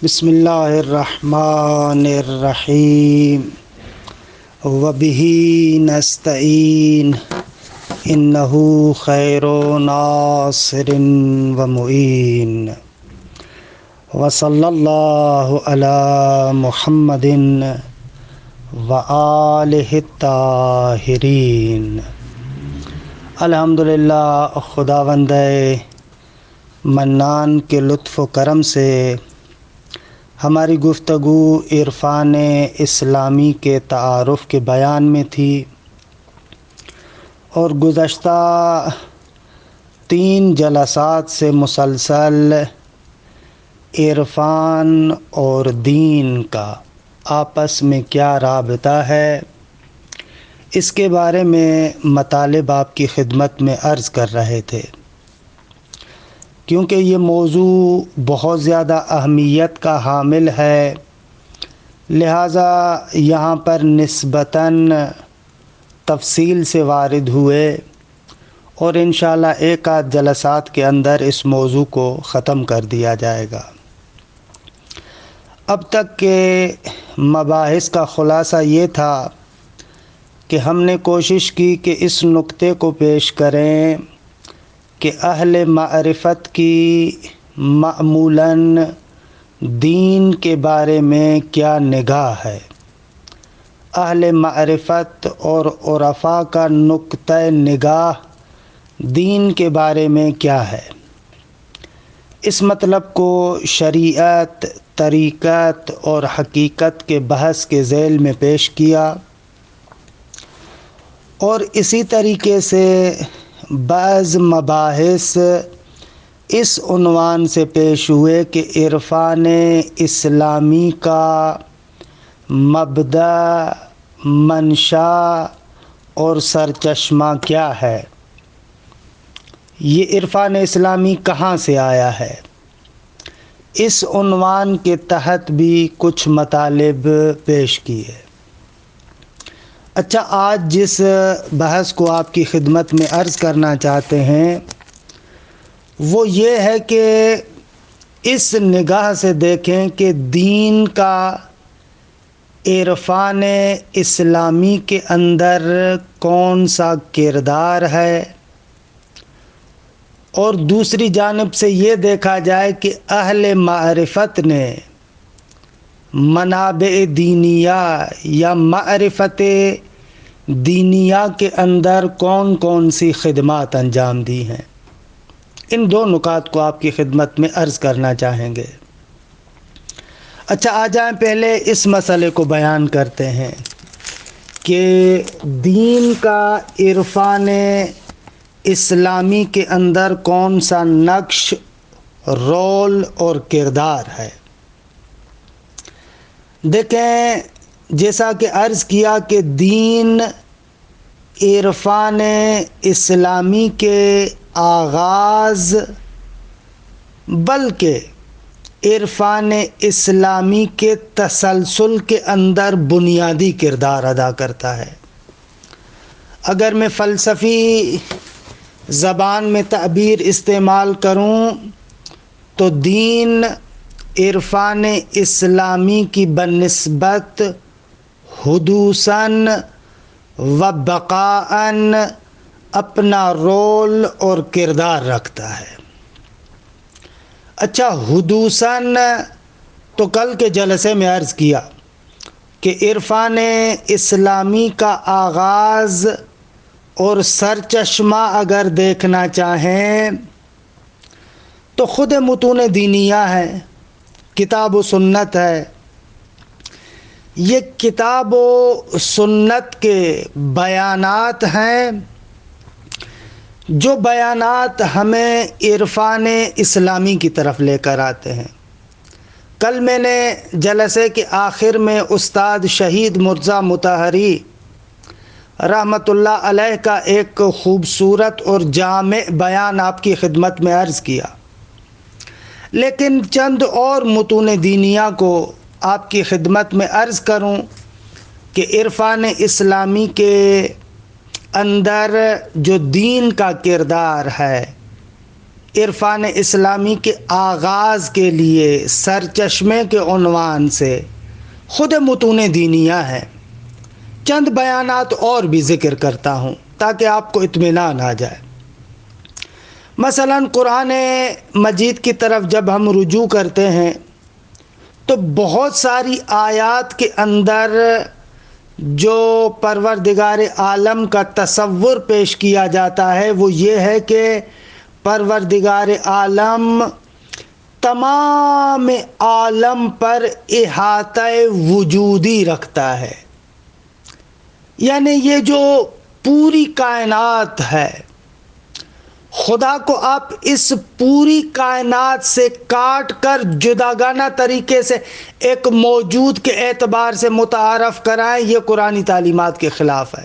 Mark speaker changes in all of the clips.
Speaker 1: بسم اللہ الرحمن الرحیم وبہ نستعین انہ خیر ناصر ومعین وصلی اللہ علی محمد وآلہ الطاہرین۔ الحمدللہ، خداوند منان کے لطف و کرم سے ہماری گفتگو عرفان اسلامی کے تعارف کے بیان میں تھی، اور گزشتہ 3 جلسات سے مسلسل عرفان اور دین کا آپس میں کیا رابطہ ہے، اس کے بارے میں مطالب آپ کی خدمت میں عرض کر رہے تھے۔ کیونکہ یہ موضوع بہت زیادہ اہمیت کا حامل ہے، لہٰذا یہاں پر نسبتاً تفصیل سے وارد ہوئے، اور انشاءاللہ ایک آدھ جلسات کے اندر اس موضوع کو ختم کر دیا جائے گا۔ اب تک کے مباحث کا خلاصہ یہ تھا کہ ہم نے کوشش کی کہ اس نقطے کو پیش کریں کہ اہل معرفت کی معمولاً دین کے بارے میں کیا نگاہ ہے، اہل معرفت اور عرفاء کا نقطہ نگاہ دین کے بارے میں کیا ہے۔ اس مطلب کو شریعت، طریقت اور حقیقت کے بحث کے ذیل میں پیش کیا، اور اسی طریقے سے بعض مباحث اس عنوان سے پیش ہوئے کہ عرفان اسلامی کا مبدأ، منشا اور سرچشمہ کیا ہے، یہ عرفان اسلامی کہاں سے آیا ہے۔ اس عنوان کے تحت بھی کچھ مطالب پیش کیے۔ اچھا، آج جس بحث کو آپ کی خدمت میں عرض کرنا چاہتے ہیں وہ یہ ہے کہ اس نگاہ سے دیکھیں کہ دین کا عرفان اسلامی کے اندر کون سا کردار ہے، اور دوسری جانب سے یہ دیکھا جائے کہ اہل معرفت نے منابع دینیہ یا معرفت دینیہ کے اندر کون کون سی خدمات انجام دی ہیں۔ ان 2 نکات کو آپ کی خدمت میں عرض کرنا چاہیں گے۔ اچھا، آ جائیں پہلے اس مسئلے کو بیان کرتے ہیں کہ دین کا عرفان اسلامی کے اندر کون سا نقش، رول اور کردار ہے۔ دیکھیں، جیسا کہ عرض کیا کہ دین عرفان اسلامی کے آغاز بلکہ عرفان اسلامی کے تسلسل کے اندر بنیادی کردار ادا کرتا ہے۔ اگر میں فلسفی زبان میں تعبیر استعمال کروں تو دین عرفان اسلامی کی بنسبت حدوثاً و بقاءً اپنا رول اور کردار رکھتا ہے۔ اچھا، حدوثاً تو کل کے جلسے میں عرض کیا کہ عرفان اسلامی کا آغاز اور سرچشمہ اگر دیکھنا چاہیں تو خود متون دینیہ ہے، کتاب و سنت ہے۔ یہ کتاب و سنت کے بیانات ہیں جو بیانات ہمیں عرفان اسلامی کی طرف لے کر آتے ہیں۔ کل میں نے جلسے کے آخر میں استاد شہید مرزا مطہری رحمۃ اللہ علیہ کا ایک خوبصورت اور جامع بیان آپ کی خدمت میں عرض کیا، لیکن چند اور متون دینیہ کو آپ کی خدمت میں عرض کروں کہ عرفان اسلامی کے اندر جو دین کا کردار ہے عرفان اسلامی کے آغاز کے لیے سرچشمے کے عنوان سے خود متون دینیہ ہیں۔ چند بیانات اور بھی ذکر کرتا ہوں تاکہ آپ کو اطمینان آ جائے۔ مثلا قرآن مجید کی طرف جب ہم رجوع کرتے ہیں تو بہت ساری آیات کے اندر جو پروردگار عالم کا تصور پیش کیا جاتا ہے وہ یہ ہے کہ پروردگار عالم تمام عالم پر احاطہ وجودی رکھتا ہے، یعنی یہ جو پوری کائنات ہے، خدا کو آپ اس پوری کائنات سے کاٹ کر جداگانہ طریقے سے ایک موجود کے اعتبار سے متعارف کرائیں، یہ قرآنی تعلیمات کے خلاف ہے۔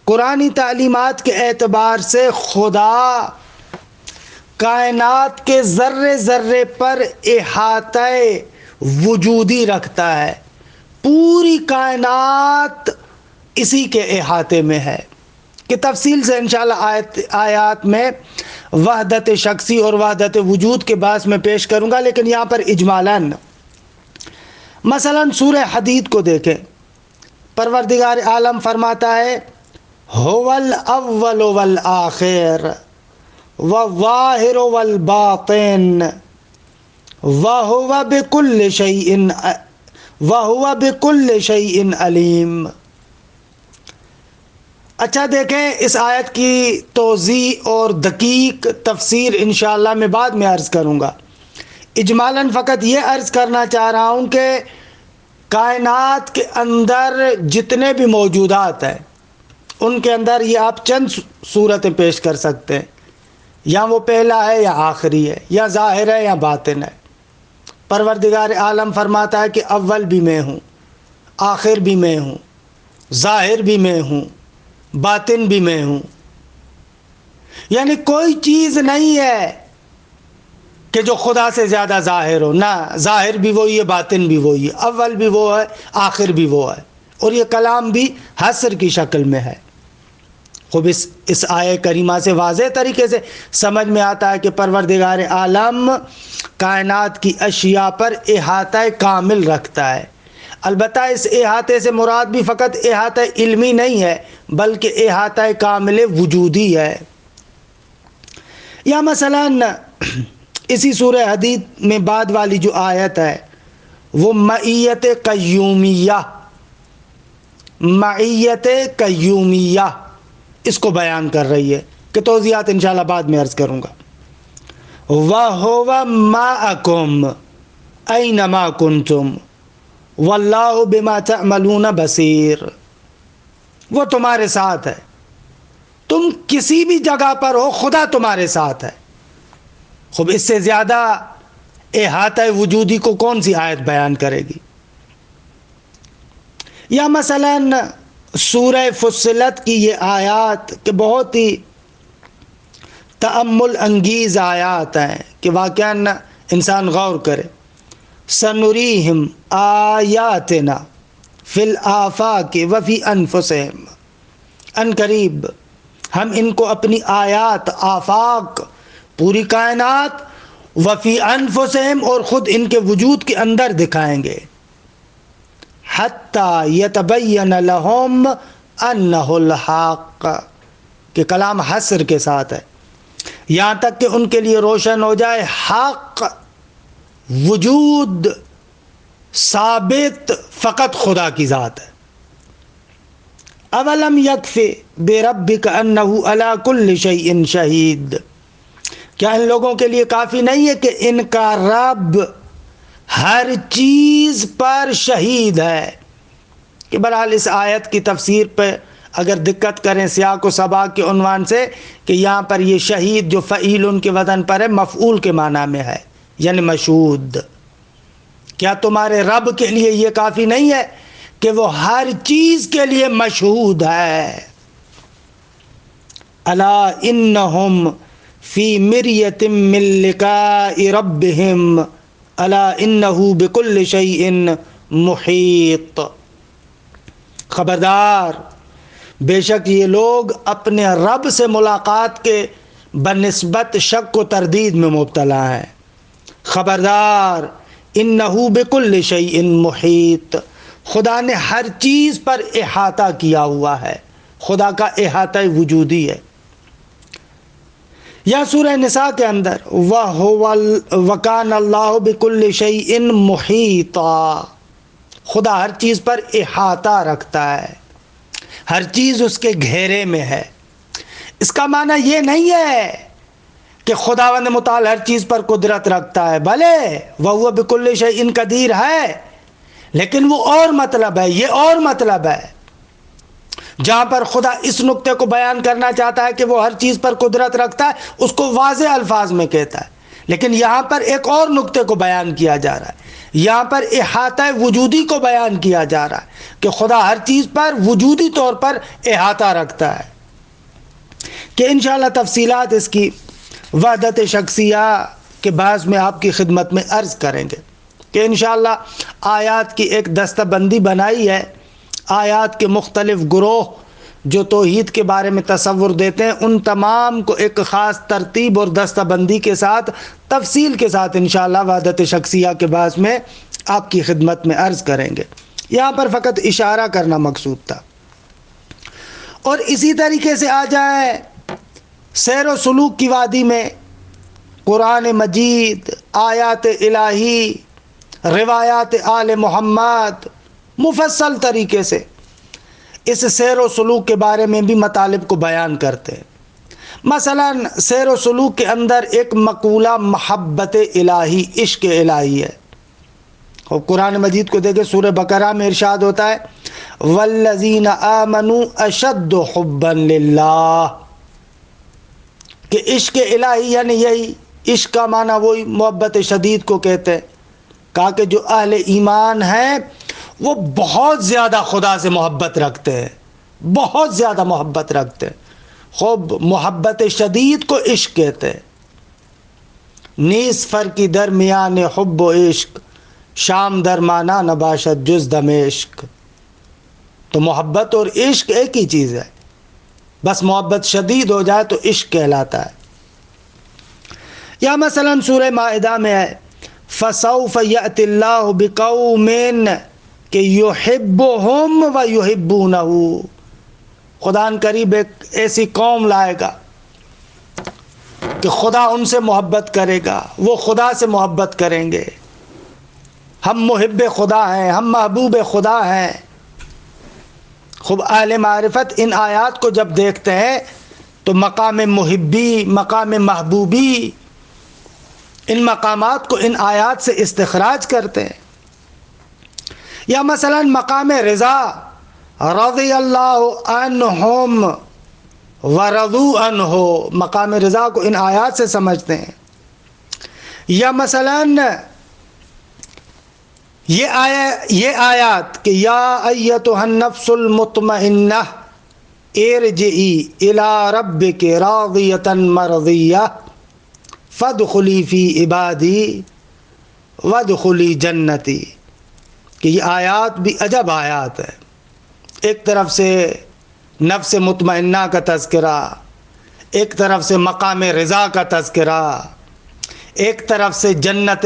Speaker 1: قرآنی تعلیمات کے اعتبار سے خدا کائنات کے ذرے ذرے پر احاطہ وجودی رکھتا ہے، پوری کائنات اسی کے احاطے میں ہے، کہ تفصیل سے انشاءاللہ آیات میں وحدت شخصی اور وحدت وجود کے باعث میں پیش کروں گا، لیکن یہاں پر اجمالاً مثلا سورہ حدید کو دیکھیں، پروردگار عالم فرماتا ہے هو الاول والآخر والظاہر والباطن وهو بكل شيء علیم۔ اچھا دیکھیں، اس آیت کی توضیح اور دقیق تفسیر انشاءاللہ میں بعد میں عرض کروں گا۔ اجمالاً فقط یہ عرض کرنا چاہ رہا ہوں کہ کائنات کے اندر جتنے بھی موجودات ہیں ان کے اندر یہ آپ چند صورتیں پیش کر سکتے ہیں، یا وہ پہلا ہے یا آخری ہے، یا ظاہر ہے یا باطن ہے۔ پروردگار عالم فرماتا ہے کہ اول بھی میں ہوں، آخر بھی میں ہوں، ظاہر بھی میں ہوں، باطن بھی میں ہوں، یعنی کوئی چیز نہیں ہے کہ جو خدا سے زیادہ ظاہر ہو، نہ ظاہر بھی وہی ہے، باطن بھی وہی ہے، اول بھی وہ ہے، آخر بھی وہ ہے، اور یہ کلام بھی حصر کی شکل میں ہے۔ خوب اس آیہ کریمہ سے واضح طریقے سے سمجھ میں آتا ہے کہ پروردگار عالم کائنات کی اشیاء پر احاطہ کامل رکھتا ہے۔ البتہ اس احاطے سے مراد بھی فقط احاطہ علمی نہیں ہے بلکہ احاطہ کامل وجودی ہے۔ یا مثلا اسی سورہ حدید میں بعد والی جو آیت ہے وہ معیت قیومیہ اس کو بیان کر رہی ہے، کہ توضیحات انشاءاللہ بعد میں عرض کروں گا۔ وَهُوَ مَعَكُمْ أَيْنَمَا كُنْتُمْ وَاللَّهُ بِمَا تَعْمَلُونَ بَصِيرٌ۔ وہ تمہارے ساتھ ہے، تم کسی بھی جگہ پر ہو، خدا تمہارے ساتھ ہے۔ خوب اس سے زیادہ احاطہ وجودی کو کون سی آیت بیان کرے گی؟ یا مثلا سورہ فصلت کی یہ آیات کہ بہت ہی تأمل انگیز آیات ہیں کہ واقعاً انسان غور کرے۔ سنریہم آیاتنا فی الآفاق وفی انفسہم، ان قریب ہم ان کو اپنی آیات، آفاق، پوری کائنات، وفی انفسہم اور خود ان کے وجود کے اندر دکھائیں گے، حتی یتبین لہم انہ الحق، کہ کلام حصر کے ساتھ ہے، یہاں تک کہ ان کے لیے روشن ہو جائے حق، وجود ثابت فقط خدا کی ذات ہے۔ اولم یکفی بربک انہ علی کل شیء شہید، کیا ان لوگوں کے لیے کافی نہیں ہے کہ ان کا رب ہر چیز پر شہید ہے؟ کہ بہرحال اس آیت کی تفسیر پہ اگر دقت کریں سیاق و سباق کے عنوان سے، کہ یہاں پر یہ شہید جو فعیل ان کے وزن پر ہے مفعول کے معنی میں ہے، یعنی مشہود۔ کیا تمہارے رب کے لیے یہ کافی نہیں ہے کہ وہ ہر چیز کے لیے مشہود ہے؟ الا انہم فی مریۃ من لقاء ربہم الا انہ بکل شیء محیط۔ خبردار، بے شک یہ لوگ اپنے رب سے ملاقات کے بنسبت شک و تردید میں مبتلا ہیں۔ خبردار، انہو بکل شیء محیط، خدا نے ہر چیز پر احاطہ کیا ہوا ہے، خدا کا احاطہ وجودی ہے۔ یا سورہ نساء کے اندر وَكَانَ اللَّهُ بِكُلِّ شَيْءٍ مُحِيطًا، خدا ہر چیز پر احاطہ رکھتا ہے، ہر چیز اس کے گھیرے میں ہے۔ اس کا معنی یہ نہیں ہے کہ خداوند متعال ہر چیز پر قدرت رکھتا ہے، بھلے وَهُوَ بِكُلِّ شَيْءٍ قدیر ہے، لیکن وہ اور مطلب ہے، یہ اور مطلب ہے۔ جہاں پر خدا اس نقطے کو بیان کرنا چاہتا ہے کہ وہ ہر چیز پر قدرت رکھتا ہے، اس کو واضح الفاظ میں کہتا ہے، لیکن یہاں پر ایک اور نقطے کو بیان کیا جا رہا ہے، یہاں پر احاطہ وجودی کو بیان کیا جا رہا ہے کہ خدا ہر چیز پر وجودی طور پر احاطہ رکھتا ہے، کہ انشاءاللہ تفصیلات اس کی وحدت شخصیہ کے بعض میں آپ کی خدمت میں عرض کریں گے، کہ انشاءاللہ آیات کی ایک دستہ بندی بنائی ہے۔ آیات کے مختلف گروہ جو توحید کے بارے میں تصور دیتے ہیں، ان تمام کو ایک خاص ترتیب اور دستہ بندی کے ساتھ تفصیل کے ساتھ انشاءاللہ وحدت شخصیہ کے بعض میں آپ کی خدمت میں عرض کریں گے۔ یہاں پر فقط اشارہ کرنا مقصود تھا۔ اور اسی طریقے سے آ جائے سیر و سلوک کی وادی میں، قرآن مجید، آیات الہی، روایات آل محمد، مفصل طریقے سے اس سیر و سلوک کے بارے میں بھی مطالب کو بیان کرتے ہیں۔ مثلا سیر و سلوک کے اندر ایک مقولہ محبت الہی، عشق الہی ہے، اور قرآن مجید کو دیکھیں، سورہ بقرہ میں ارشاد ہوتا ہے والذین آمنوا اشد حبا للہ، کہ عشق الہی یعنی یہی عشق کا معنی وہی محبت شدید کو کہتے ہیں۔ کہا کہ جو اہل ایمان ہیں وہ بہت زیادہ خدا سے محبت رکھتے ہیں، بہت زیادہ محبت رکھتے ہیں۔ خوب محبت شدید کو عشق کہتے ہیں۔ نیز فرقی درمیان حب و عشق، شام درمانا نباشد جز دم عشق۔ تو محبت اور عشق ایک ہی چیز ہے، بس محبت شدید ہو جائے تو عشق کہلاتا ہے۔ یا مثلا سورہ مائدہ میں ہے فَسَوْفَ يَأْتِ اللَّهُ بِقَوْمٍ کہ یحبہم و یحبونہ، خدا ان قریب ایک ایسی قوم لائے گا کہ خدا ان سے محبت کرے گا، وہ خدا سے محبت کریں گے۔ ہم محب خدا ہیں، ہم محبوب خدا ہیں۔ خوب اہل معرفت ان آیات کو جب دیکھتے ہیں تو مقام محبی، مقام محبوبی، ان مقامات کو ان آیات سے استخراج کرتے ہیں۔ یا مثلا مقام رضا، رضی اللہ عنہم ورضوا عنہ، مقام رضا کو ان آیات سے سمجھتے ہیں۔ یا مثلا یہ آیات کہ یا ایتھا النفس المطمئنہ ارجعی الی ربک راضیۃ مرضیہ فادخلی فی عبادی وادخلی جنتی، کہ یہ آیات بھی عجب آیات ہے۔ ایک طرف سے نفس مطمئنہ کا تذکرہ، ایک طرف سے مقام رضا کا تذکرہ، ایک طرف سے جنت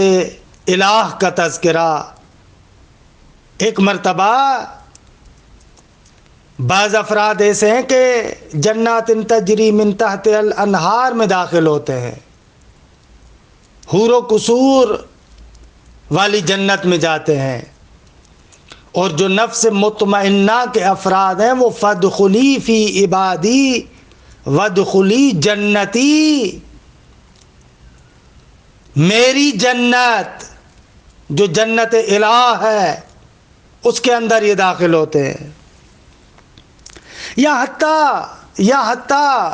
Speaker 1: الہ کا تذکرہ۔ ایک مرتبہ بعض افراد ایسے ہیں کہ جنات تجری من تحت الانہار میں داخل ہوتے ہیں، حور و قصور والی جنت میں جاتے ہیں، اور جو نفس مطمئنہ کے افراد ہیں وہ فادخلی فی عبادی وادخلی جنتی، میری جنت جو جنت الہ ہے اس کے اندر یہ داخل ہوتے ہیں۔ یا حتیٰ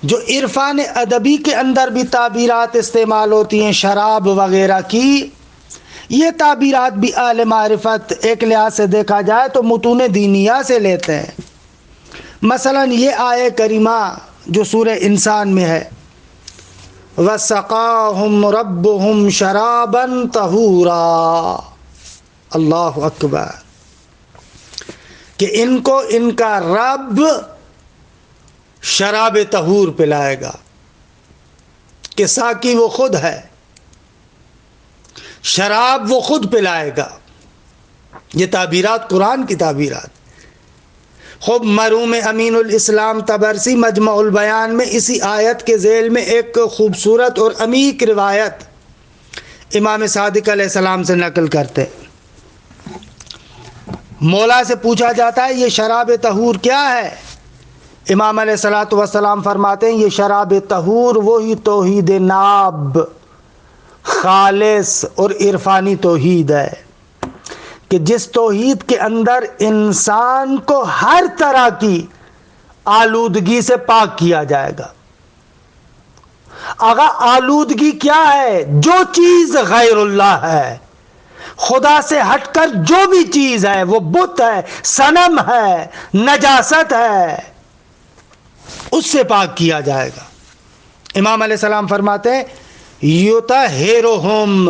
Speaker 1: جو عرفان ادبی کے اندر بھی تعبیرات استعمال ہوتی ہیں شراب وغیرہ کی، یہ تعبیرات بھی اہل معرفت ایک لحاظ سے دیکھا جائے تو متون دینیہ سے لیتے ہیں۔ مثلا یہ آیہ کریمہ جو سورہ انسان میں ہے وَسَقَاهُمْ رَبُّهُمْ شَرَابًا طَهُورًا، اللہ اکبر، کہ ان کو ان کا رب شراب طہور پلائے گا۔ کہ ساقی وہ خود ہے، شراب وہ خود پلائے گا۔ یہ تعبیرات قرآن کی تعبیرات۔ خوب مرحوم امین الاسلام طبرسی مجمع البیان میں اسی آیت کے ذیل میں ایک خوبصورت اور عمیق روایت امام صادق علیہ السلام سے نقل کرتے۔ مولا سے پوچھا جاتا ہے یہ شراب طہور کیا ہے؟ امام علیہ الصلوۃ والسلام فرماتے ہیں یہ شراب طہور وہی توحید ناب، خالص اور عرفانی توحید ہے کہ جس توحید کے اندر انسان کو ہر طرح کی آلودگی سے پاک کیا جائے گا۔ اگر آلودگی کیا ہے؟ جو چیز غیر اللہ ہے، خدا سے ہٹ کر جو بھی چیز ہے، وہ بت ہے، صنم ہے، نجاست ہے، اس سے پاک کیا جائے گا۔ امام علیہ السلام فرماتے ہیں یطہرہم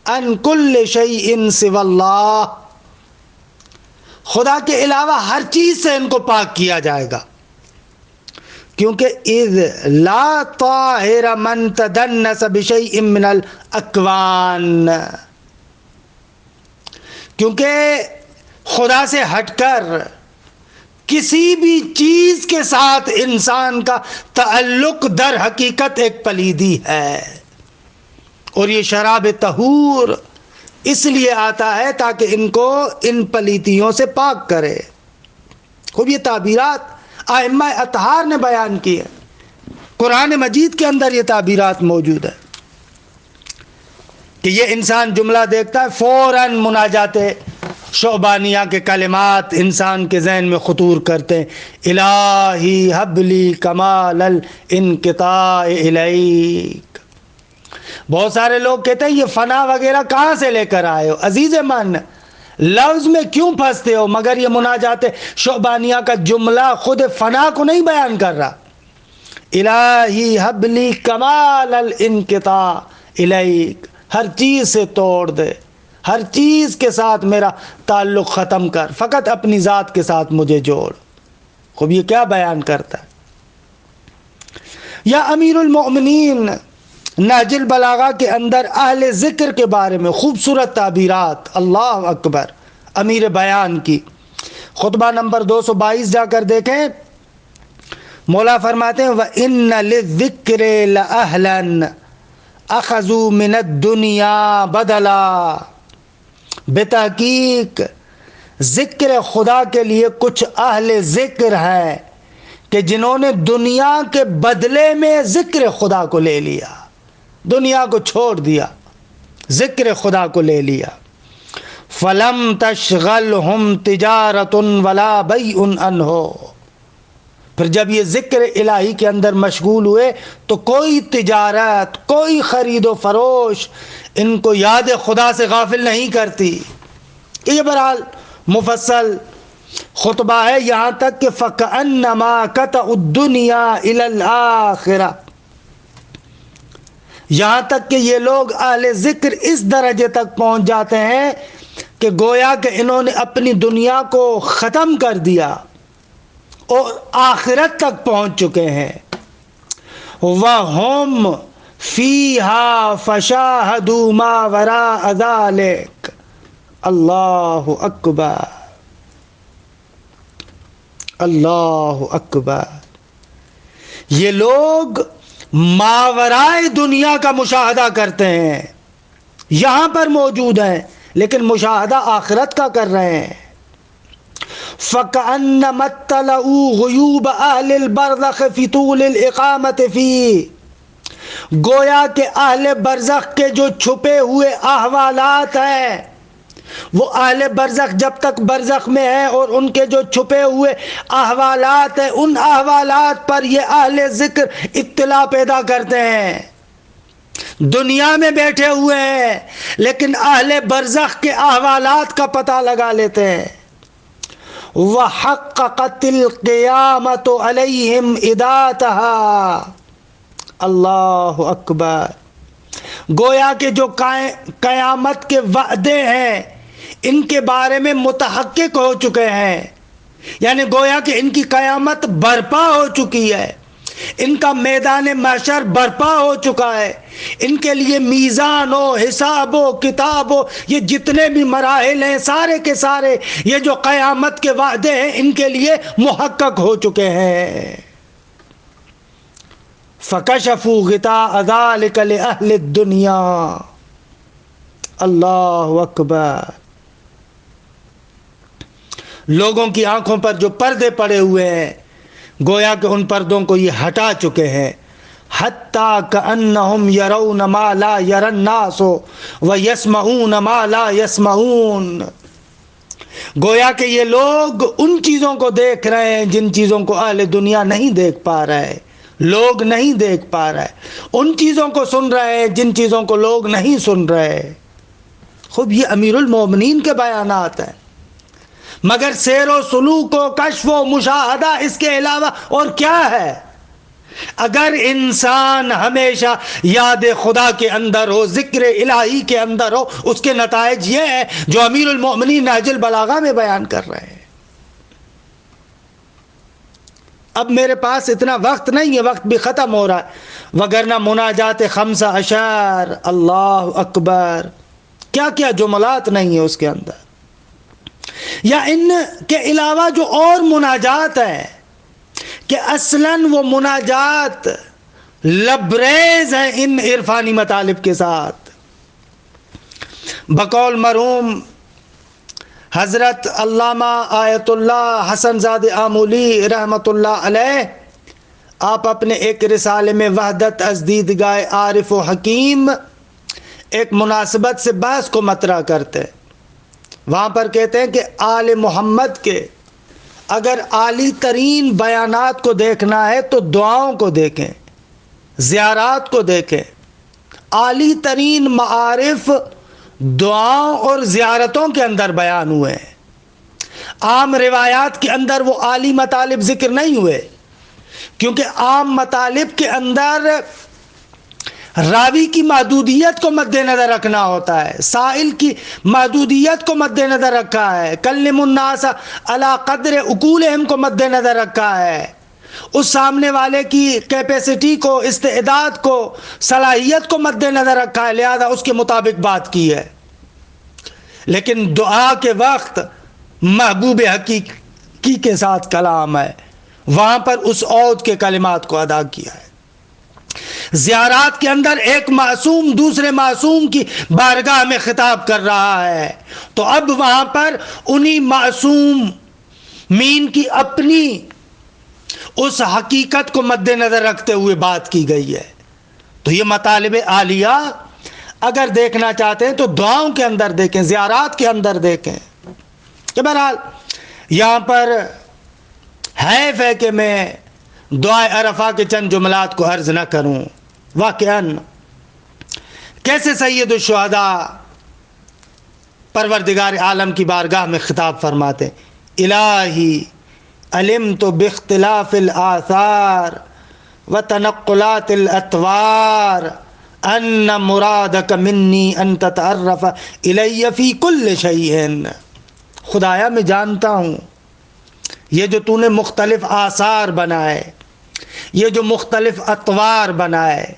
Speaker 1: ان کل شیء سوی اللہ، خدا کے علاوہ ہر چیز سے ان کو پاک کیا جائے گا، کیونکہ اذ لا طاہر من تدنس بشیء من الاکوان، کیونکہ خدا سے ہٹ کر کسی بھی چیز کے ساتھ انسان کا تعلق در حقیقت ایک پلیدی ہے، اور یہ شراب طہور اس لیے آتا ہے تاکہ ان کو ان پلیتیوں سے پاک کرے۔ خوب یہ تعبیرات ائمہ اطہار نے بیان کی ہے، قرآن مجید کے اندر یہ تعبیرات موجود ہے کہ یہ انسان جملہ دیکھتا ہے فوراً مناجات شعبانیہ کے کلمات انسان کے ذہن میں خطور کرتے ہیں، الہی حب لی کمال الانقطاع الیک۔ بہت سارے لوگ کہتے ہیں یہ فنا وغیرہ کہاں سے لے کر آئے ہو؟ عزیز من، لفظ میں کیوں پھنستے ہو؟ مگر یہ مناجات شعبانیہ کا جملہ خود فنا کو نہیں بیان کر رہا۔ الہی حب لی کمال الانقطاع الیک، ہر چیز سے توڑ دے، ہر چیز کے ساتھ میرا تعلق ختم کر، فقط اپنی ذات کے ساتھ مجھے جوڑ۔ خوب یہ کیا بیان کرتا ہے؟ یا امیر المؤمنین نہج البلاغہ کے اندر اہل ذکر کے بارے میں خوبصورت تعبیرات، اللہ اکبر، امیر بیان کی خطبہ نمبر 222 جا کر دیکھیں، مولا فرماتے ہیں وَإِنَّ لِلذِّكْرِ لَأَهْلًا اخذوا من الدنیا بدلا، بتحقیق ذکر خدا کے لیے کچھ اہل ذکر ہے کہ جنہوں نے دنیا کے بدلے میں ذکر خدا کو لے لیا، دنیا کو چھوڑ دیا، ذکر خدا کو لے لیا۔ فلم تشغلہم تجارت ولا بیع عنہ، پھر جب یہ ذکر الہی کے اندر مشغول ہوئے تو کوئی تجارت، کوئی خرید و فروش ان کو یاد خدا سے غافل نہیں کرتی۔ یہ بہرحال مفصل خطبہ ہے، یہاں تک کہ فَكَأَنَّمَا قَطَعُوا الدُّنْيَا إِلَى الْآخِرَةِ، یہاں تک کہ یہ لوگ اہل ذکر اس درجے تک پہنچ جاتے ہیں کہ گویا کہ انہوں نے اپنی دنیا کو ختم کر دیا اور آخرت تک پہنچ چکے ہیں۔ وَهُمْ فِيهَا فَشَاهَدُوا مَا وَرَاءَ ذَلِكَ، اللہ اکبر، اللہ اکبر۔ یہ لوگ ماورائے دنیا کا مشاہدہ کرتے ہیں، یہاں پر موجود ہیں لیکن مشاہدہ آخرت کا کر رہے ہیں۔ فَكَأَنَّمَا اطَّلَعُوا غُیُوبَ أَهْلِ الْبَرْزَخِ فِي طُولِ الْإِقَامَةِ فِیہ، گویا کہ اہل برزخ کے جو چھپے ہوئے احوالات ہیں، وہ اہل برزخ جب تک برزخ میں ہیں اور ان کے جو چھپے ہوئے احوالات ہیں، ان احوالات پر یہ اہل ذکر اطلاع پیدا کرتے ہیں۔ دنیا میں بیٹھے ہوئے ہیں لیکن اہل برزخ کے احوالات کا پتہ لگا لیتے ہیں۔ وَحَقَّقَتِ الْقِيَامَةُ عَلَيْهِمْ إِدَاتَهَا، اللہ اکبر، گویا کہ جو قیامت کے وعدے ہیں ان کے بارے میں متحقق ہو چکے ہیں، یعنی گویا کہ ان کی قیامت برپا ہو چکی ہے، ان کا میدان محشر برپا ہو چکا ہے، ان کے لیے میزان ہو، حساب ہو، کتاب ہو، یہ جتنے بھی مراحل ہیں سارے کے سارے، یہ جو قیامت کے وعدے ہیں ان کے لیے محقق ہو چکے ہیں۔ فَكَشَفُوا غِطَاءَ ذَلِكَ لِأَهْلِ الدُّنْيَا۔ اللہ اکبر۔ لوگوں کی آنکھوں پر جو پردے پڑے ہوئے ہیں گویا کہ ان پردوں کو یہ ہٹا چکے ہیں۔ حَتَّى كَأَنَّهُمْ يَرَوْنَ مَا لَا يَرَى النَّاسُ وَيَسْمَعُونَ مَا لَا يَسْمَعُونَ۔ گویا کہ یہ لوگ ان چیزوں کو دیکھ رہے ہیں جن چیزوں کو اہل دنیا نہیں دیکھ پا رہے، لوگ نہیں دیکھ پا رہے، ان چیزوں کو سن رہے ہیں جن چیزوں کو لوگ نہیں سن رہے۔ خوب یہ امیر المومنین کے بیانات ہیں، مگر سیر و سلوک و کشف و مشاہدہ اس کے علاوہ اور کیا ہے؟ اگر انسان ہمیشہ یاد خدا کے اندر ہو، ذکر الہی کے اندر ہو، اس کے نتائج یہ ہیں جو امیر المومنین نہج البلاغہ میں بیان کر رہے ہیں۔ اب میرے پاس اتنا وقت نہیں ہے، وقت بھی ختم ہو رہا ہے، وگرنہ مناجات 5 اشعار، اللہ اکبر، کیا کیا جملات نہیں ہیں اس کے اندر، یا ان کے علاوہ جو اور مناجات ہیں کہ اصلاً وہ مناجات لبریز ہیں ان عرفانی مطالب کے ساتھ۔ بقول مرحوم حضرت علامہ آیت اللہ حسن زاد آمولی رحمۃ اللہ علیہ، آپ اپنے ایک رسالے میں وحدت از دیدگاہ عارف و حکیم ایک مناسبت سے بحث کو مطرح کرتے ہیں۔ وہاں پر کہتے ہیں کہ آل محمد کے اگر عالی ترین بیانات کو دیکھنا ہے تو دعاؤں کو دیکھیں، زیارات کو دیکھیں۔ عالی ترین معارف دعاؤں اور زیارتوں کے اندر بیان ہوئے ہیں، عام روایات کے اندر وہ عالی مطالب ذکر نہیں ہوئے، کیونکہ عام مطالب کے اندر راوی کی محدودیت کو مد نظر رکھنا ہوتا ہے، سائل کی محدودیت کو مد نظر رکھا ہے، کلم الناس علی قدر عقولہم کو مد نظر رکھا ہے، اس سامنے والے کی کیپیسٹی کو، استعداد کو، صلاحیت کو مد نظر رکھا ہے، لہذا اس کے مطابق بات کی ہے۔ لیکن دعا کے وقت محبوب حقیقی کے ساتھ کلام ہے، وہاں پر اس عود کے کلمات کو ادا کیا ہے۔ زیارات کے اندر ایک معصوم دوسرے معصوم کی بارگاہ میں خطاب کر رہا ہے، تو اب وہاں پر انہی معصومین کی اپنی اس حقیقت کو مد نظر رکھتے ہوئے بات کی گئی ہے۔ تو یہ مطالب عالیہ اگر دیکھنا چاہتے ہیں تو دعاؤں کے اندر دیکھیں، زیارات کے اندر دیکھیں۔ کہ بہرحال یہاں پر حیف ہے کہ میں دعائے عرفہ کے چند جملات کو عرض نہ کروں۔ واقعاً کیسے سید الشہداء پروردگار عالم کی بارگاہ میں خطاب فرماتے ہیں، الہی علمت باختلاف الآثار وتنقلات الاطوار ان مرادک منی ان تتعرف الی فی کل شیء۔ خدایا میں جانتا ہوں یہ جو تو نے مختلف آثار بنائے، یہ جو مختلف اطوار بنائے،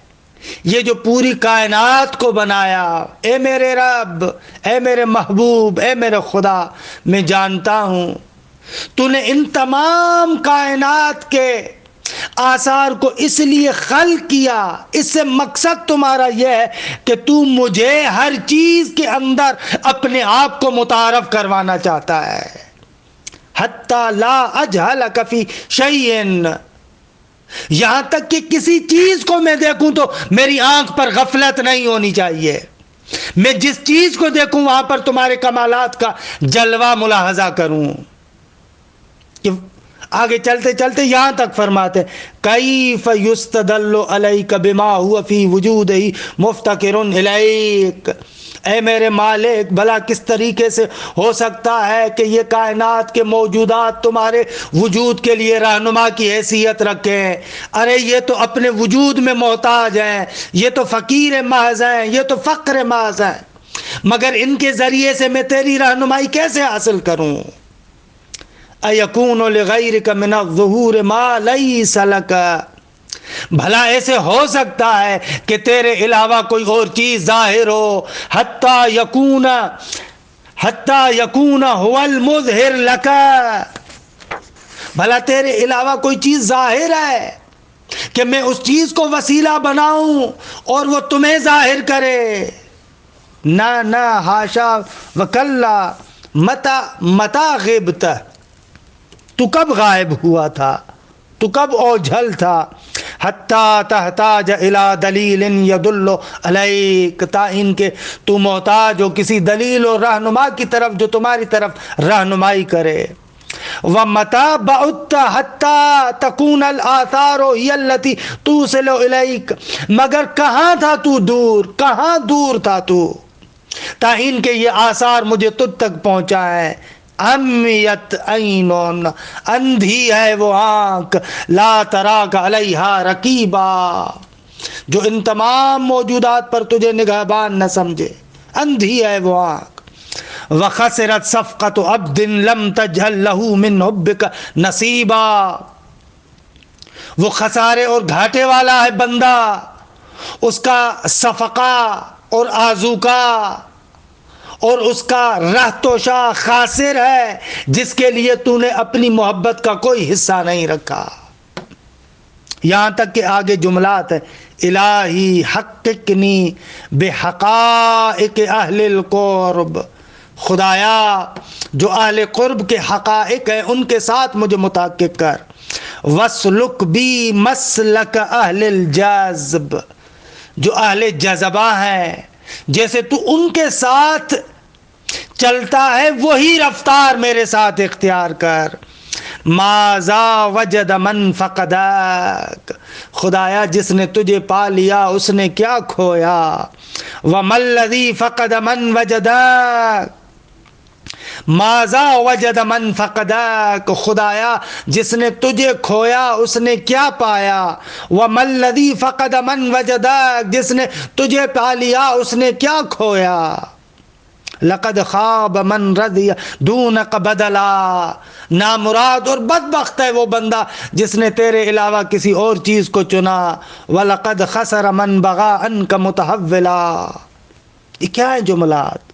Speaker 1: یہ جو پوری کائنات کو بنایا، اے میرے رب، اے میرے محبوب، اے میرے خدا، میں جانتا ہوں تو نے ان تمام کائنات کے آثار کو اس لیے خلق کیا، اس سے مقصد تمہارا یہ ہے کہ تو مجھے ہر چیز کے اندر اپنے آپ کو متعارف کروانا چاہتا ہے۔ حتی لا اجہلک فی شیء، یہاں تک کہ کسی چیز کو میں دیکھوں تو میری آنکھ پر غفلت نہیں ہونی چاہیے، میں جس چیز کو دیکھوں وہاں پر تمہارے کمالات کا جلوہ ملاحظہ کروں۔ کہ آگے چلتے چلتے یہاں تک فرماتے کیف یستدل علیک بما هو فی وجودہ مفتقر الیک، اے میرے مالک بھلا کس طریقے سے ہو سکتا ہے کہ یہ کائنات کے موجودات تمہارے وجود کے لیے رہنما کی حیثیت رکھیں؟ ارے یہ تو اپنے وجود میں محتاج ہیں، یہ تو فقیر محض ہیں، یہ تو فقر محض ہیں، مگر ان کے ذریعے سے میں تیری رہنمائی کیسے حاصل کروں؟ اَيَكُونُ لِغَيْرِكَ مِنَ الظُّهُورِ مَا لَيْسَ لَكَ، بھلا ایسے ہو سکتا ہے کہ تیرے علاوہ کوئی اور چیز ظاہر ہو؟ حتی یکون هو المظہر لک، بھلا تیرے علاوہ کوئی چیز ظاہر ہے کہ میں اس چیز کو وسیلہ بناؤں اور وہ تمہیں ظاہر کرے؟ نہ نہ، حاشا وکلا، متا غبت، تو کب غائب ہوا تھا، تو کب اوجھل تھا؟ حتی تحتاج الی دلیل یدل علیک، تا ان کے تو محتاج ہو کسی دلیل اور رہنما کی طرف جو تمہاری طرف رہنمائی کرے۔ وَمَتَى بَعُدْتَ حَتَّى تَكُونَ الْآثَارُ هِيَ الَّتِي تُوصِلُ إِلَيْكَ، مگر کہاں تھا تو دور، کہاں دور تھا تو، تا ان کے یہ آثار مجھے تجھ تک پہنچا ہے۔ امیت عینون، اندھی ہے وہ آنکھ، لا تراک علیہا رقیبا، جو ان تمام موجودات پر تجھے نگہبان نہ سمجھے، اندھی ہے وہ آنکھ۔ وخسرت صفقۃ عبد لم تجعل له من حبک نصیبا، وہ خسارے اور گھاٹے والا ہے بندہ، اس کا صفقہ اور آذوقہ اور اس کا رہ توشہ خاسر ہے، جس کے لیے تو نے اپنی محبت کا کوئی حصہ نہیں رکھا۔ یہاں تک کہ آگے جملات ہیں، الہی حققنی بحقائق اہل القرب، خدایا جو اہل قرب کے حقائق ہیں ان کے ساتھ مجھے متحقق کر۔ وسلک بی مسلک اہل الجذب، جو اہل جذبہ ہیں جیسے تو ان کے ساتھ چلتا ہے وہی رفتار میرے ساتھ اختیار کر۔ ماذا وجد من فقدک، خدایا جس نے تجھے پا لیا اس نے کیا کھویا۔ وما الذی فقد من وجدک، ماذا وجد من فقدک، خدایا جس نے تجھے کھویا اس نے کیا پایا۔ وما الذی فقد من وجدک، جس نے تجھے پا لیا اس نے کیا کھویا۔ لقد خاب من رضی دونک بدلا، نامراد اور بدبخت ہے وہ بندہ جس نے تیرے علاوہ کسی اور چیز کو چنا۔ وَلَقَدْ خَسَرَ مَنْ بَغَا عَنْكَ مُتَحَوِّلًا، یہ کیا ہے جملات؟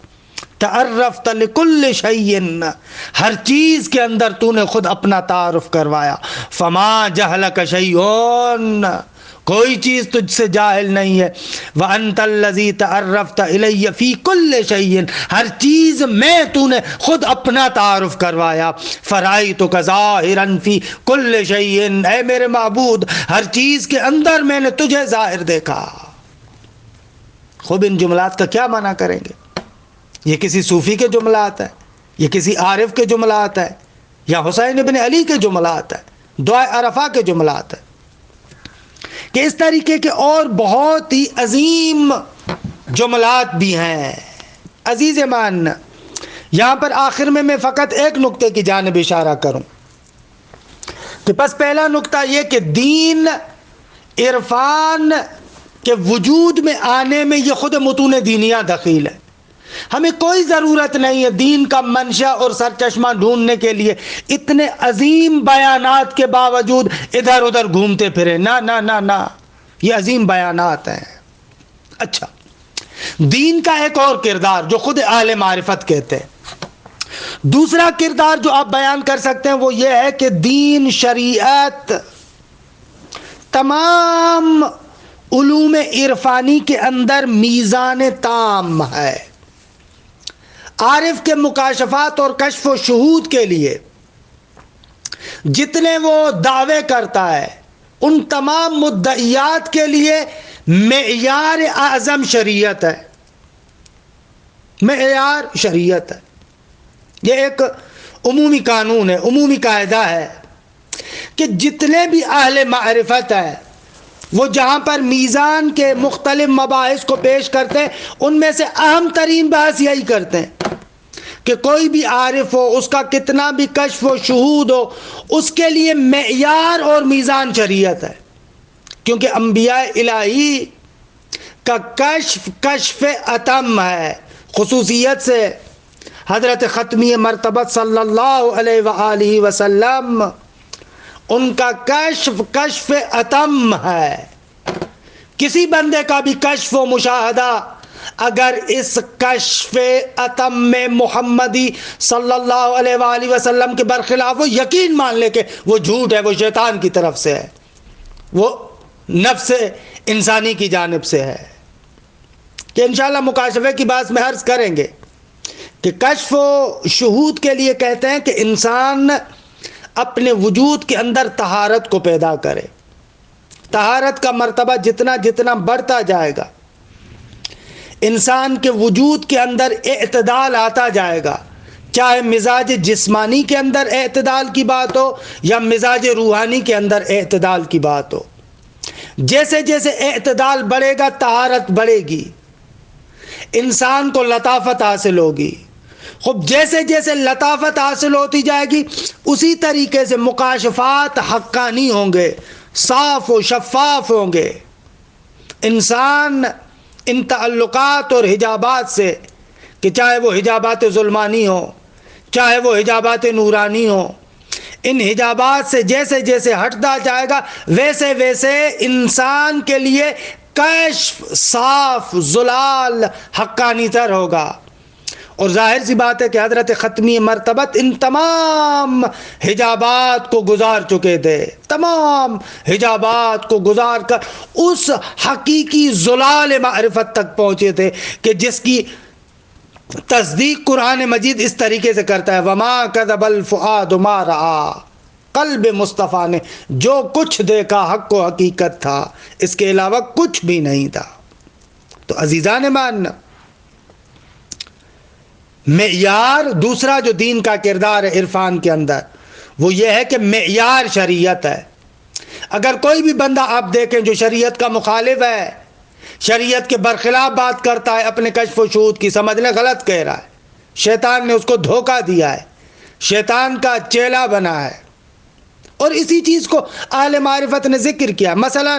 Speaker 1: تعرفت لکل شیء، ہر چیز کے اندر تو نے خود اپنا تعارف کروایا۔ فما جہلک شیء، کوئی چیز تجھ سے جاہل نہیں ہے۔ وانت الذی تعرفت الی فی کل شیء، ہر چیز میں تو نے خود اپنا تعارف کروایا۔ فرأیتک ظاہرا فی کل شیء، اے میرے معبود ہر چیز کے اندر میں نے تجھے ظاہر دیکھا۔ خوب ان جملات کا کیا معنی کریں گے؟ یہ کسی صوفی کے جملات ہیں، یہ کسی عارف کے جملات ہیں، یا حسین ابن علی کے جملات ہیں، دعائے عرفہ کے جملات ہیں، کہ اس طریقے کے اور بہت ہی عظیم جملات بھی ہیں۔ عزیز مان، یہاں پر آخر میں فقط ایک نقطے کی جانب اشارہ کروں کہ بس پہلا نقطہ یہ کہ دین عرفان کے وجود میں آنے میں یہ خود متون دینیہ دخیل ہے۔ ہمیں کوئی ضرورت نہیں ہے دین کا منشا اور سرچشمہ ڈھونڈنے کے لیے اتنے عظیم بیانات کے باوجود ادھر ادھر گھومتے پھرے، نہ نہ نہ نہ، یہ عظیم بیانات ہیں۔ اچھا، دین کا ایک اور کردار جو خود اہل معرفت کہتے ہیں، دوسرا کردار جو آپ بیان کر سکتے ہیں وہ یہ ہے کہ دین، شریعت، تمام علوم عرفانی کے اندر میزان تام ہے۔ عارف کے مکاشفات اور کشف و شہود کے لیے جتنے وہ دعوے کرتا ہے ان تمام مدعیات کے لیے معیار اعظم شریعت ہے، معیار شریعت ہے۔ یہ ایک عمومی قانون ہے، عمومی قاعدہ ہے کہ جتنے بھی اہل معرفت ہیں وہ جہاں پر میزان کے مختلف مباحث کو پیش کرتے ہیں ان میں سے اہم ترین بحث یہی کرتے ہیں کہ کوئی بھی عارف ہو، اس کا کتنا بھی کشف و شہود ہو، اس کے لیے معیار اور میزان شریعت ہے، کیونکہ انبیاء الہی کا کشف اتم ہے۔ خصوصیت سے حضرت ختمی مرتبہ صلی اللہ علیہ وآلہ وسلم ان کا کشف کشف اتم ہے. کسی بندے کا بھی کشف و مشاہدہ اگر اس کشف اتم میں محمدی صلی اللہ علیہ وآلہ وسلم کے برخلاف وہ یقین مان لے کہ وہ جھوٹ ہے، وہ شیطان کی طرف سے ہے، وہ نفس انسانی کی جانب سے ہے. کہ انشاءاللہ مکاشفے کی بات میں عرض کریں گے کہ کشف و شہود کے لیے کہتے ہیں کہ انسان اپنے وجود کے اندر طہارت کو پیدا کرے. طہارت کا مرتبہ جتنا جتنا بڑھتا جائے گا، انسان کے وجود کے اندر اعتدال آتا جائے گا، چاہے مزاج جسمانی کے اندر اعتدال کی بات ہو یا مزاج روحانی کے اندر اعتدال کی بات ہو. جیسے جیسے اعتدال بڑھے گا طہارت بڑھے گی، انسان کو لطافت حاصل ہوگی. خب جیسے جیسے لطافت حاصل ہوتی جائے گی اسی طریقے سے مکاشفات حقانی ہوں گے، صاف و شفاف ہوں گے. انسان ان تعلقات اور حجابات سے، کہ چاہے وہ حجابات ظلمانی ہو چاہے وہ حجابات نورانی ہو، ان حجابات سے جیسے جیسے ہٹتا جائے گا ویسے ویسے انسان کے لیے کشف صاف زلال حقانی تر ہوگا. اور ظاہر سی بات ہے کہ حضرت ختمی مرتبت ان تمام حجابات کو گزار چکے تھے، تمام حجابات کو گزار کر اس حقیقی زلال معرفت تک پہنچے تھے کہ جس کی تصدیق قرآن مجید اس طریقے سے کرتا ہے، وما کذب الفؤاد ما رأى، قلب مصطفیٰ نے جو کچھ دیکھا حق و حقیقت تھا، اس کے علاوہ کچھ بھی نہیں تھا. تو عزیزان مان، معیار دوسرا جو دین کا کردار ہے عرفان کے اندر وہ یہ ہے کہ معیار شریعت ہے. اگر کوئی بھی بندہ آپ دیکھیں جو شریعت کا مخالف ہے، شریعت کے برخلاف بات کرتا ہے، اپنے کشف و شہود کی سمجھ لیں غلط کہہ رہا ہے، شیطان نے اس کو دھوکہ دیا ہے، شیطان کا چیلا بنا ہے. اور اسی چیز کو اہل معرفت نے ذکر کیا. مثلا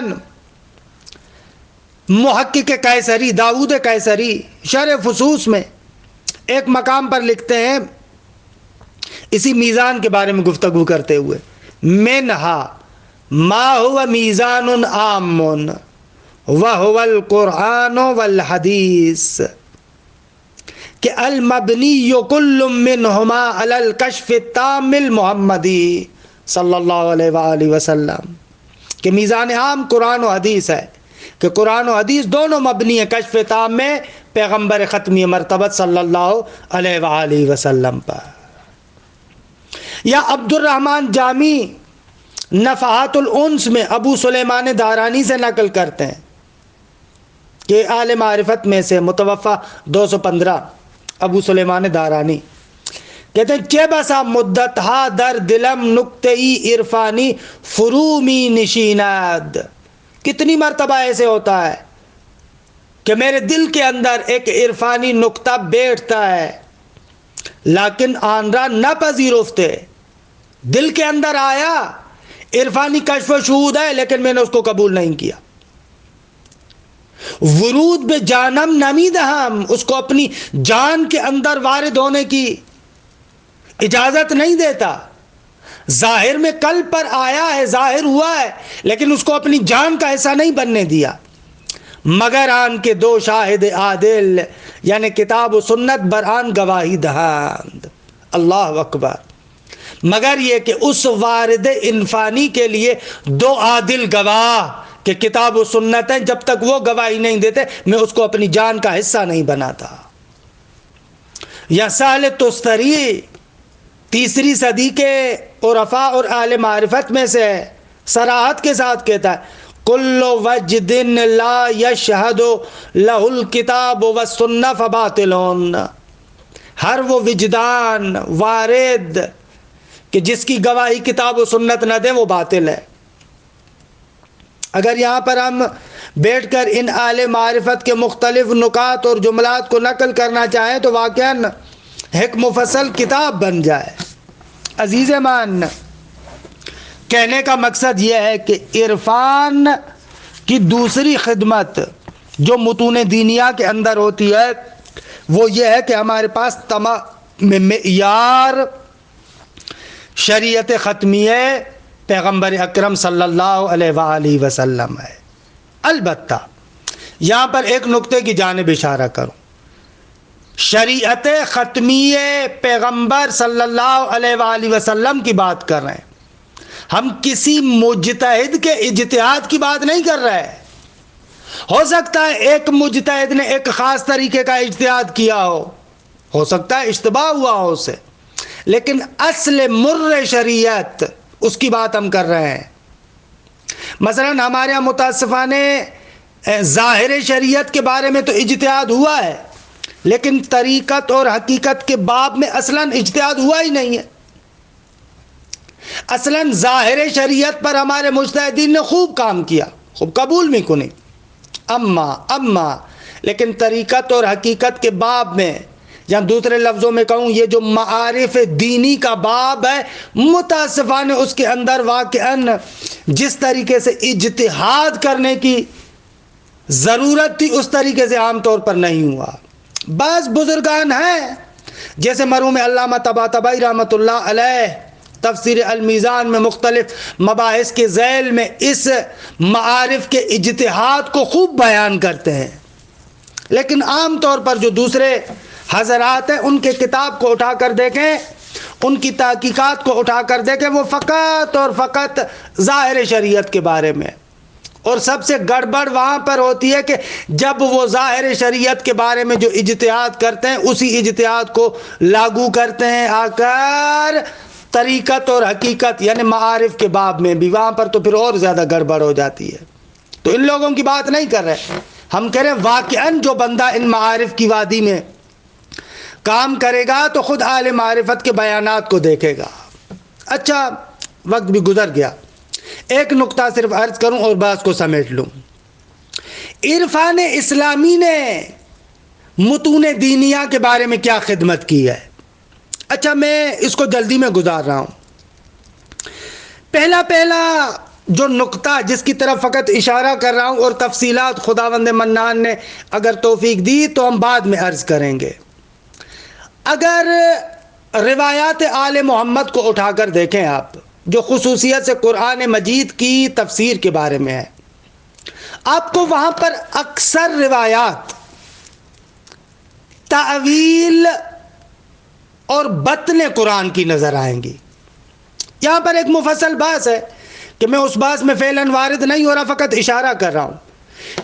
Speaker 1: محقق قیصری داؤد قیصری شرح فصوص میں ایک مقام پر لکھتے ہیں اسی میزان کے بارے میں گفتگو کرتے ہوئے، منہا ما ہوا میزان عام وہو القرآن والحدیث، کہ المبنی کل منہما علی الکشف التام المحمدی صلی اللہ علیہ وآلہ وسلم، کہ میزان عام قرآن و حدیث ہے، کہ قرآن و حدیث دونوں مبنی ہیں کشف تام میں پیغمبر ختمی مرتبت صلی اللہ علیہ وآلہ وسلم پر. یا عبد الرحمن جامی نفحات الانس میں ابو سلیمان دارانی سے نقل کرتے ہیں کہ اہل معرفت میں سے متوفہ 215 ابو سلیمان دارانی کہتے ہیں چہ بسا مدت ہا در دلم نکتئی عرفانی فرومی نشیند، کتنی مرتبہ ایسے ہوتا ہے کہ میرے دل کے اندر ایک عرفانی نقطہ بیٹھتا ہے لیکن آن را نہ پذیرفتے، دل کے اندر آیا عرفانی کشف و شہود ہے لیکن میں نے اس کو قبول نہیں کیا. ورود بے جانم نمی دہم، اس کو اپنی جان کے اندر وارد ہونے کی اجازت نہیں دیتا. ظاہر میں قلب پر آیا ہے، ظاہر ہوا ہے، لیکن اس کو اپنی جان کا حصہ نہیں بننے دیا. مگر آن کے دو شاہد عادل، یعنی کتاب و سنت برآن گواہی دہند. اللہ اکبر. مگر یہ کہ اس وارد انفانی کے لیے دو عادل گواہ کہ کتاب و سنت ہیں، جب تک وہ گواہی نہیں دیتے میں اس کو اپنی جان کا حصہ نہیں بناتا. یا سہل تستری 3 صدی کے عرفاء اور اہل معرفت میں سے صراحت کے ساتھ کہتا ہے کل وجد لا یشہد لہ الکتاب والسنہ فباطل، ہر وہ وجدان وارد کہ جس کی گواہی کتاب و سنت نہ دے وہ باطل ہے. اگر یہاں پر ہم بیٹھ کر ان اہل معرفت کے مختلف نکات اور جملات کو نقل کرنا چاہیں تو واقعاً ایک مفصل کتاب بن جائے. عزیز مان، کہنے کا مقصد یہ ہے کہ عرفان کی دوسری خدمت جو متون دینیہ کے اندر ہوتی ہے وہ یہ ہے کہ ہمارے پاس تمام معیار شریعت ختمیہ پیغمبر اکرم صلی اللہ علیہ وآلہ وسلم ہے۔ البتہ یہاں پر ایک نقطے کی جانب اشارہ کروں، شریعت ختمیہ پیغمبر صلی اللہ علیہ وآلہ وسلم کی بات کر رہے ہیں، ہم کسی مجتہد کے اجتہاد کی بات نہیں کر رہے۔ ہو سکتا ہے ایک مجتہد نے ایک خاص طریقے کا اجتہاد کیا ہو سکتا ہے اشتباہ ہوا ہو اسے، لیکن اصل مر شریعت اس کی بات ہم کر رہے ہیں۔ مثلا ہمارے یہاں متاسفانہ ظاہر شریعت کے بارے میں تو اجتہاد ہوا ہے، لیکن طریقت اور حقیقت کے باب میں اصلاً اجتہاد ہوا ہی نہیں ہے۔ اصلاً ظاہر شریعت پر ہمارے مجتہدین نے خوب کام کیا، خوب قبول بھی کنی، اما لیکن طریقت اور حقیقت کے باب میں، یا دوسرے لفظوں میں کہوں یہ جو معارف دینی کا باب ہے، متاسفانہ اس کے اندر واقعاً جس طریقے سے اجتہاد کرنے کی ضرورت تھی اس طریقے سے عام طور پر نہیں ہوا۔ بعض بزرگان ہیں جیسے مرحوم علامہ طباطبائی رحمۃ اللہ علیہ تفسیر المیزان میں مختلف مباحث کے ذیل میں اس معارف کے اجتہاد کو خوب بیان کرتے ہیں، لیکن عام طور پر جو دوسرے حضرات ہیں ان کے کتاب کو اٹھا کر دیکھیں، ان کی تحقیقات کو اٹھا کر دیکھیں، وہ فقط اور فقط ظاہر شریعت کے بارے میں، اور سب سے گڑبڑ وہاں پر ہوتی ہے کہ جب وہ ظاہر شریعت کے بارے میں جو اجتہاد کرتے ہیں اسی اجتہاد کو لاگو کرتے ہیں آ کر طریقت اور حقیقت یعنی معارف کے باب میں بھی، وہاں پر تو پھر اور زیادہ گڑبڑ ہو جاتی ہے۔ تو ان لوگوں کی بات نہیں کر رہے، ہم کہہ رہے ہیں واقعاً جو بندہ ان معارف کی وادی میں کام کرے گا تو خود اہل معرفت کے بیانات کو دیکھے گا۔ اچھا وقت بھی گزر گیا، ایک نقطہ صرف عرض کروں اور بات کو سمیٹ لوں۔ عرفان اسلامی نے متون دینیہ کے بارے میں کیا خدمت کی ہے؟ اچھا میں اس کو جلدی میں گزار رہا ہوں۔ پہلا جو نقطہ جس کی طرف فقط اشارہ کر رہا ہوں، اور تفصیلات خداوند منان نے اگر توفیق دی تو ہم بعد میں عرض کریں گے۔ اگر روایات آل محمد کو اٹھا کر دیکھیں آپ، جو خصوصیت سے قرآن مجید کی تفسیر کے بارے میں ہے، آپ کو وہاں پر اکثر روایات تعویل اور بطن قرآن کی نظر آئیں گی۔ یہاں پر ایک مفصل بحث ہے کہ میں اس بحث میں فعلاً وارد نہیں ہو رہا، فقط اشارہ کر رہا ہوں۔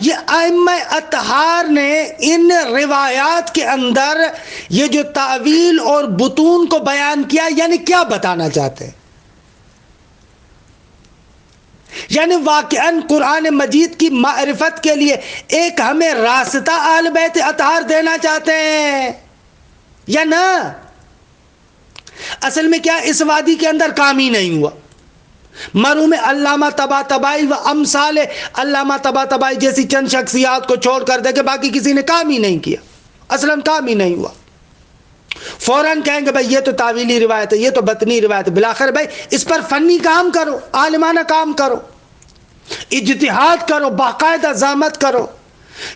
Speaker 1: یہ ائمہ اطہار نے ان روایات کے اندر یہ جو تعویل اور بطون کو بیان کیا، یعنی کیا بتانا چاہتے ہیں؟ یعنی واقعاً قرآن مجید کی معرفت کے لیے ایک ہمیں راستہ اہل بیت اطہار دینا چاہتے ہیں یا نہ؟ اصل میں کیا اس وادی کے اندر کام ہی نہیں ہوا۔ مرحوم علامہ طباطبائی و امثال علامہ طباطبائی جیسی چند شخصیات کو چھوڑ کر دے کہ باقی کسی نے کام ہی نہیں کیا، اصلاً کام ہی نہیں ہوا۔ فوراً کہیں گے بھائی یہ تو تعویلی روایت ہے، یہ تو بطنی روایت ہے۔ بلاخر بھائی اس پر فنی کام کرو، عالمانہ کام کرو، اجتہاد کرو، باقاعدہ ضابط کرو۔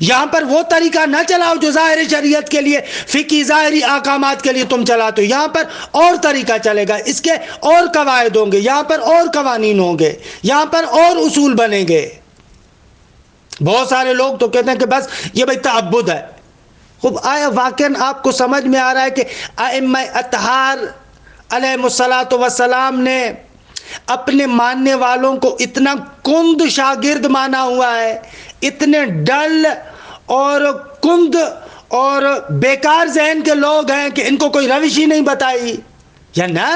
Speaker 1: یہاں پر وہ طریقہ نہ چلاؤ جو ظاہر شریعت کے لیے، فقہی ظاہری احکامات کے لیے تم چلاتے ہو۔ یہاں پر اور طریقہ چلے گا، اس کے اور قواعد ہوں گے، یہاں پر اور قوانین ہوں گے، یہاں پر اور اصول بنیں گے۔ بہت سارے لوگ تو کہتے ہیں کہ بس یہ بھائی تعبد ہے۔ خوب آیا واقعاً آپ کو سمجھ میں آ رہا ہے کہ ائمہ اطہار علیہ الصلاۃ والسلام نے اپنے ماننے والوں کو اتنا کند شاگرد مانا ہوا ہے، اتنے ڈل اور کند اور بیکار ذہن کے لوگ ہیں کہ ان کو کوئی روش ہی نہیں بتائی، یا نہ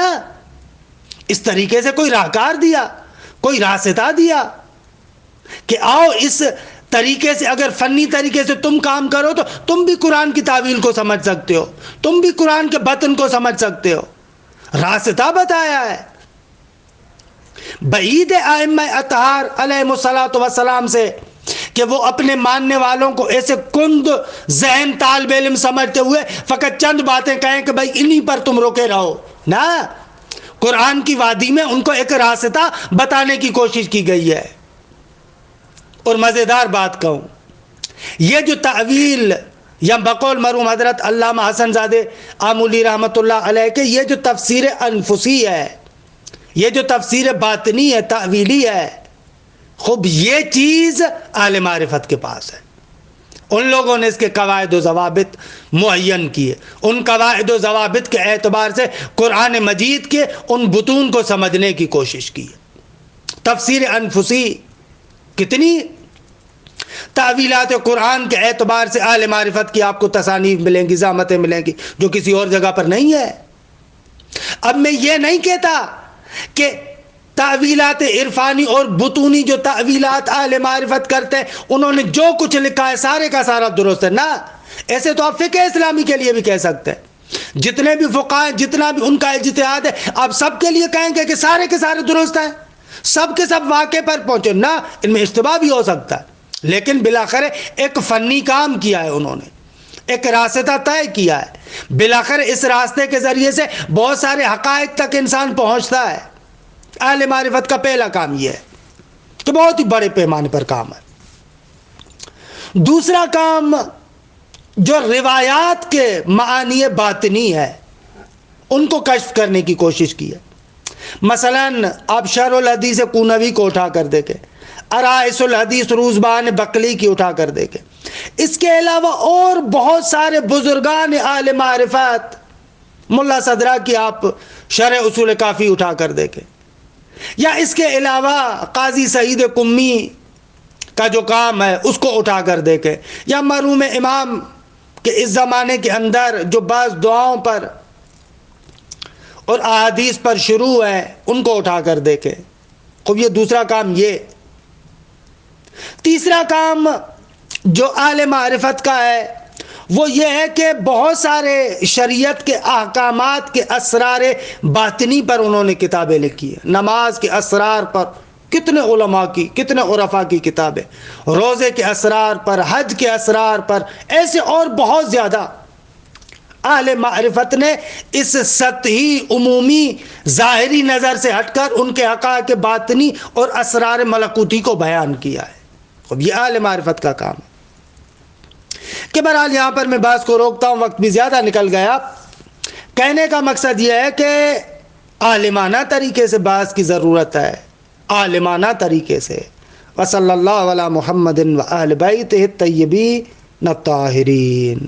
Speaker 1: اس طریقے سے کوئی راہکار دیا، کوئی راستہ دیا کہ آؤ اس طریقے سے اگر فنی طریقے سے تم کام کرو تو تم بھی قرآن کی تعویل کو سمجھ سکتے ہو، تم بھی قرآن کے بطن کو سمجھ سکتے ہو۔ راستہ بتایا ہے۔ بعید ائمہ اطہار علیہ الصلاۃ والسلام سے کہ وہ اپنے ماننے والوں کو ایسے کند ذہن طالب علم سمجھتے ہوئے فقط چند باتیں کہیں کہ بھائی انہی پر تم روکے رہو، نہ، قرآن کی وادی میں ان کو ایک راستہ بتانے کی کوشش کی گئی ہے۔ اور مزیدار بات کہوں، یہ جو تعویل یا بقول مرحوم حضرت علامہ حسن زادہ آمولی رحمۃ اللہ علیہ کے یہ جو تفسیر انفسی ہے، یہ جو تفسیر باطنی ہے، تأویلی ہے، خوب یہ چیز اہل معرفت کے پاس ہے۔ ان لوگوں نے اس کے قواعد و ضوابط معین کیے، ان قواعد و ضوابط کے اعتبار سے قرآن مجید کے ان بطون کو سمجھنے کی کوشش کی۔ تفسیر انفسی، کتنی تعویلات قرآن کے اعتبار سے اہل معرفت کی آپ کو تصانیف ملیں گی، زحمتیں ملیں گی، جو کسی اور جگہ پر نہیں ہے۔ اب میں یہ نہیں کہتا کہ تعویلات عرفانی اور بطونی جو تعویلات اہل معرفت کرتے ہیں انہوں نے جو کچھ لکھا ہے سارے کا سارا درست ہے، نہ، ایسے تو آپ فقہ اسلامی کے لیے بھی کہہ سکتے ہیں، جتنے بھی فقہ ہیں، جتنا بھی ان کا اجتہاد ہے، آپ سب کے لیے کہیں گے کہ سارے کے سارے درست ہیں، سب کے سب واقع پر پہنچے، نہ، ان میں اشتباہ بھی ہو سکتا ہے، لیکن بالآخر ایک فنی کام کیا ہے انہوں نے، ایک راستہ طے کیا ہے، بالآخر اس راستے کے ذریعے سے بہت سارے حقائق تک انسان پہنچتا ہے۔ اہل معرفت کا پہلا کام یہ ہے کہ بہت ہی بڑے پیمانے پر کام ہے۔ دوسرا کام جو روایات کے معانی باطنی ہے ان کو کشف کرنے کی کوشش کی ہے۔ مثلا آپ شرح الحدیث قونوی کو اٹھا کر دیکھیں، ارائس الحدیث روزبان بقلی کی اٹھا کر دیکھیں، اس کے علاوہ اور بہت سارے بزرگان اہل معرفت، ملا صدرہ کی آپ شرح اصول کافی اٹھا کر دیکھیں، یا اس کے علاوہ قاضی سعید قمی کا جو کام ہے اس کو اٹھا کر دیکھیں، یا مرحوم امام کے اس زمانے کے اندر جو بعض دعاؤں پر اور احادیث پر شروع ہے ان کو اٹھا کر دیکھیں۔ خوب یہ دوسرا کام یہ۔ تیسرا کام جو اہل معرفت کا ہے وہ یہ ہے کہ بہت سارے شریعت کے احکامات کے اسرار باطنی پر انہوں نے کتابیں لکھی ہیں۔ نماز کے اسرار پر کتنے علماء کی، کتنے عرفاء کی کتابیں، روزے کے اسرار پر، حج کے اسرار پر، ایسے اور بہت زیادہ اہل معرفت نے اس سطحی عمومی ظاہری نظر سے ہٹ کر ان کے حقائق باطنی اور اسرار ملکوتی کو بیان کیا ہے۔ اب یہ اہل معرفت کا کام ہے کہ بہرحال یہاں پر میں بحث کو روکتا ہوں، وقت بھی زیادہ نکل گیا۔ کہنے کا مقصد یہ ہے کہ عالمانہ طریقے سے بحث کی ضرورت ہے، عالمانہ طریقے سے۔ وصلی اللہ علی محمد و اہل بیتہ الطیبین الطاہرین۔